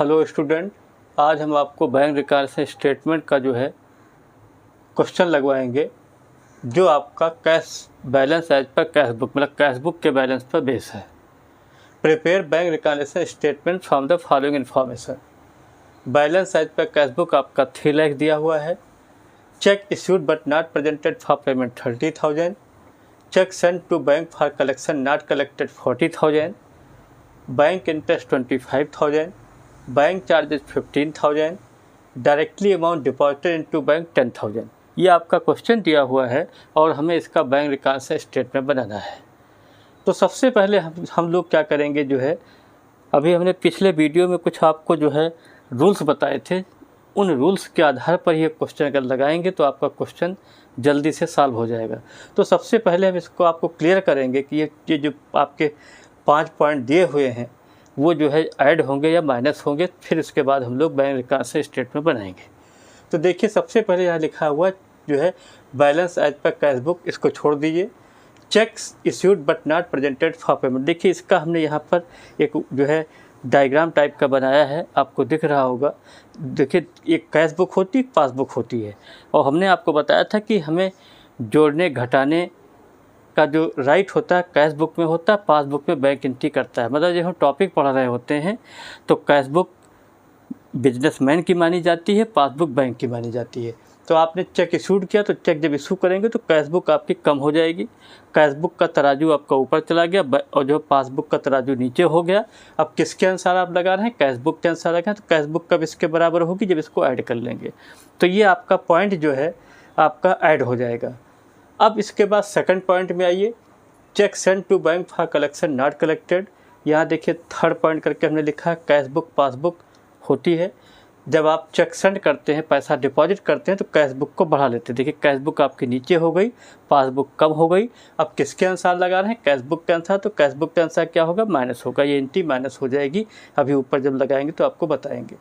Hello student, आज हम आपको बैंक रिकॉन्सिलिएशन स्टेटमेंट का जो है क्वेश्चन लगवाएंगे जो आपका cash balance as per cash book मतलब कैश बुक के बैलेंस पर बेस है। Prepare bank reconciliation statement from the following information. Balance as per cash book आपका 3 लाख दिया हुआ है। Cheque issued but not presented for payment 30,000। Cheque send to bank for collection not collected 40,000। Bank interest 25,000। Bank charges 15,000। Directly amount deposited into bank 10,000। ये आपका question दिया हुआ है और हमें इसका बैंक रिकॉन्सिलिएशन स्टेटमेंट बनाना है। तो सबसे पहले हम लोग क्या करेंगे जो है, अभी हमने पिछले वीडियो में कुछ आपको जो है रूल्स बताए थे, उन रूल्स के आधार पर ये क्वेश्चन अगर लगाएंगे तो आपका क्वेश्चन जल्दी से सॉल्व हो जाएगा। तो सबसे पहले हम इसको आपको क्लियर करेंगे कि ये जो आपके 5 पॉइंट दिए हुए हैं वो जो है ऐड होंगे या माइनस होंगे, फिर उसके बाद हम लोग बैंक रिकॉन्सिलिएशन स्टेटमेंट बनाएंगे। तो देखिए सबसे पहले यहाँ लिखा हुआ जो है balance as per cash book, इसको छोड़ दीजिए। Cheques issued but not presented for payment, देखिए इसका हमने यहाँ पर एक जो है डायग्राम टाइप का बनाया है, आपको दिख रहा होगा। देखिए एक कैश बुक होती है, पासबुक होती है, और हमने आपको बताया था कि हमें जोड़ने घटाने का जो राइट होता है कैश बुक में होता है, पासबुक में बैंक एंट्री करता है। मतलब जब हम टॉपिक पढ़ रहे होते हैं तो कैश बुक बिजनेसमैन की मानी जाती है, पासबुक बैंक की मानी जाती है। तो आपने चेक इशूड किया तो चेक जब इशू करेंगे तो कैश बुक आपकी कम हो जाएगी, कैश बुक का तराजू आपका ऊपर चला गया और जो पासबुक का तराजू नीचे हो गया। अब किसके अनुसार आप लगा रहे हैं, कैश बुक के अनुसार लगा, तो कैश बुक कब इसके बराबर होगी, जब इसको ऐड कर लेंगे। तो ये आपका पॉइंट जो है आपका ऐड हो जाएगा। अब इसके बाद सेकंड पॉइंट में आइए, cheque send to bank for collection not collected. यहाँ देखिए थर्ड पॉइंट करके हमने लिखा है कैश बुक पासबुक होती है। जब आप चेक सेंड करते हैं, पैसा डिपॉजिट करते हैं तो कैश बुक को बढ़ा लेते हैं। देखिए कैश बुक आपकी नीचे हो गई, पासबुक कम हो गई। अब किसके अनुसार लगा रहे हैं, कैश बुक के अनुसार, तो कैश बुक के अनुसार क्या होगा, माइनस होगा, ये एंट्री माइनस हो जाएगी। अभी ऊपर जब लगाएंगे तो आपको बताएंगे।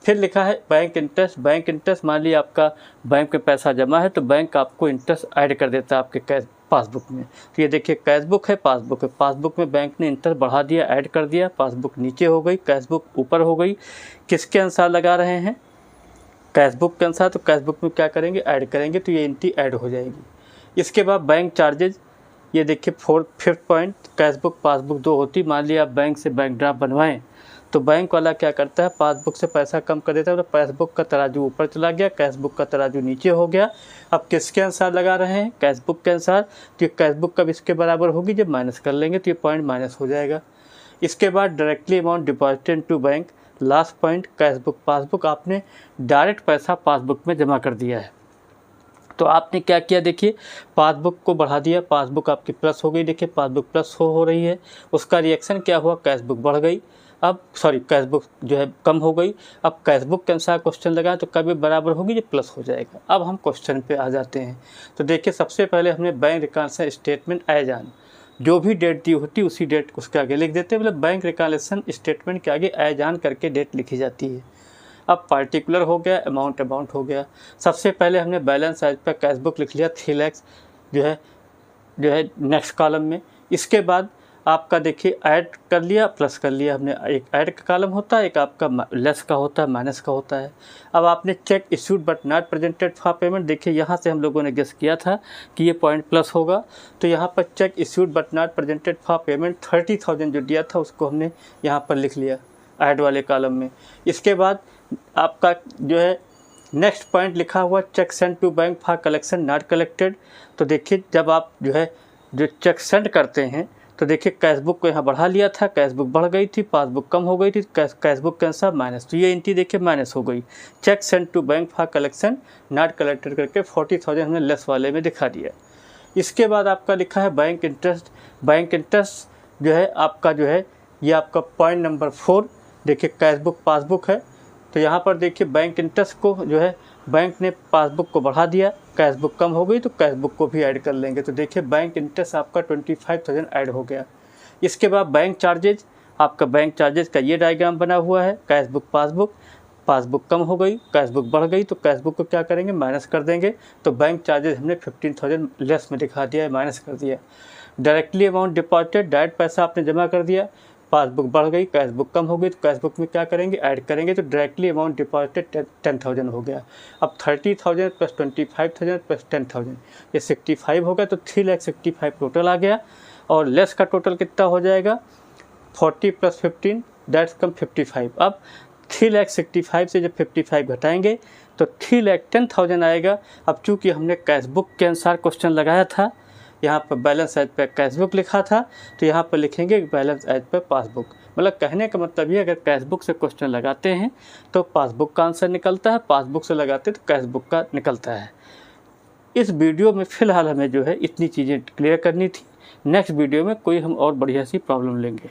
फिर लिखा है बैंक इंटरेस्ट। बैंक इंटरेस्ट, मान लीजिए आपका बैंक में पैसा जमा है तो बैंक आपको इंटरेस्ट ऐड कर देता है आपके कैश पासबुक में। तो ये देखिए कैश बुक है, पासबुक है, पासबुक में बैंक ने इंटरेस्ट बढ़ा दिया, ऐड कर दिया, पासबुक नीचे हो गई, कैश बुक ऊपर हो गई। किसके अनुसार लगा रहे हैं, कैश बुक के अनुसार, तो कैश बुक में क्या करेंगे, ऐड करेंगे, तो ये एंट्री ऐड हो जाएगी। इसके बाद बैंक चार्जेज, ये देखिए fifth point, cash book passbook दो होती। मान लिया आप बैंक से बैंक ड्राफ्ट बनवाएं तो बैंक वाला क्या करता है, पासबुक से पैसा कम कर देता है, तो पासबुक का तराजू ऊपर चला गया, कैश बुक का तराजू नीचे हो गया। अब किसके अनुसार लगा रहे हैं, कैश बुक के अनुसार, तो ये कैश बुक कब इसके बराबर होगी, जब माइनस कर लेंगे तो ये पॉइंट माइनस हो जाएगा। इसके बाद directly amount deposited to bank, last point, cash book passbook, आपने डायरेक्ट पैसा पासबुक में जमा कर दिया है तो आपने क्या किया, देखिए पासबुक को बढ़ा दिया, पासबुक आपकी प्लस हो गई। देखिए पासबुक प्लस हो रही है, उसका रिएक्शन क्या हुआ, कैश बुक बढ़ गई। अब कैश बुक जो है कम हो गई। अब कैश बुक के अनुसार क्वेश्चन लगाएं तो कभी बराबर होगी, ये प्लस हो जाएगा। अब हम क्वेश्चन पे आ जाते हैं। तो देखिए सबसे पहले हमने bank reconciliation statement as on, जो भी डेट दी होती है उसी डेट उसके आगे लिख देते हैं। मतलब बैंक रिकॉन्सिलिएशन स्टेटमेंट के आगे एज ऑन करके डेट लिखी जाती है। अब पार्टिकुलर हो गया, अमाउंट हो गया। सबसे पहले हमने balance as per cash book लिख लिया 3 लाख जो है नेक्स्ट कॉलम में। इसके बाद आपका देखिए ऐड कर लिया, प्लस कर लिया हमने। एक ऐड का कॉलम होता है, एक आपका लेस का होता है, माइनस का होता है। अब आपने check issued but not presented for payment, देखिए यहाँ से हम लोगों ने गेस किया था कि ये पॉइंट प्लस होगा, तो यहाँ पर check issued but not presented for payment 30,000 जो दिया था उसको हमने यहाँ पर लिख लिया ऐड वाले कॉलम में। इसके बाद आपका जो है नेक्स्ट पॉइंट लिखा हुआ cheque send to bank for collection not collected. तो देखिए जब आप जो चेक सेंड करते हैं तो देखिए कैश बुक को यहाँ बढ़ा लिया था, कैश बुक बढ़ गई थी, पासबुक कम हो गई थी, कैश बुक के अनुसार माइनस, तो ये एंट्री देखिए माइनस हो गई। Cheque send to bank for collection not collected करके 40,000 हमने लेस वाले में दिखा दिया। इसके बाद आपका लिखा है बैंक इंटरेस्ट। बैंक इंटरेस्ट जो है आपका ये आपका पॉइंट नंबर 4, देखिए कैश बुक पासबुक है तो यहाँ पर देखिए बैंक इंटरेस्ट को बैंक ने पासबुक को बढ़ा दिया, कैश बुक कम हो गई तो कैश बुक को भी ऐड कर लेंगे। तो देखिए बैंक इंटरेस्ट आपका 25,000 ऐड हो गया। इसके बाद बैंक चार्जेज, आपका बैंक चार्जेज का ये डायग्राम बना हुआ है। कैश बुक पासबुक कम हो गई, कैश बुक बढ़ गई तो कैश बुक को क्या करेंगे, माइनस कर देंगे। तो बैंक चार्जेज हमने 15,000 लेस में दिखा दिया है, माइनस कर दिया। डायरेक्टली अमाउंट डिपॉजिटेड, डायरेक्ट पैसा आपने जमा कर दिया। पासबुक बढ़ गई, कैश बुक कम हो गई, तो कैश बुक में क्या करेंगे, ऐड करेंगे, तो डायरेक्टली अमाउंट डिपॉजिटेड 10,000 हो गया। अब 30,000 प्लस 25,000 प्लस 10,000, ये 65 हो गया, तो 3,65,000 टोटल आ गया। और लेस का टोटल कितना हो जाएगा, 40 प्लस 15 दैट्स कम 55। अब 3,65,000 से जब 55 घटाएंगे तो 3,10,000 आएगा। अब चूँकि हमने कैश बुक के अनुसार क्वेश्चन लगाया था, यहाँ पर balance as per cash book लिखा था, तो यहाँ पर लिखेंगे बैलेंस एज पर पासबुक। मतलब कहने का मतलब ये, अगर कैश बुक से क्वेश्चन लगाते हैं तो पासबुक का आंसर निकलता है, पासबुक से लगाते हैं तो कैश बुक का निकलता है। इस वीडियो में फ़िलहाल हमें जो है इतनी चीज़ें क्लियर करनी थी। नेक्स्ट वीडियो में कोई हम और बढ़िया सी प्रॉब्लम लेंगे।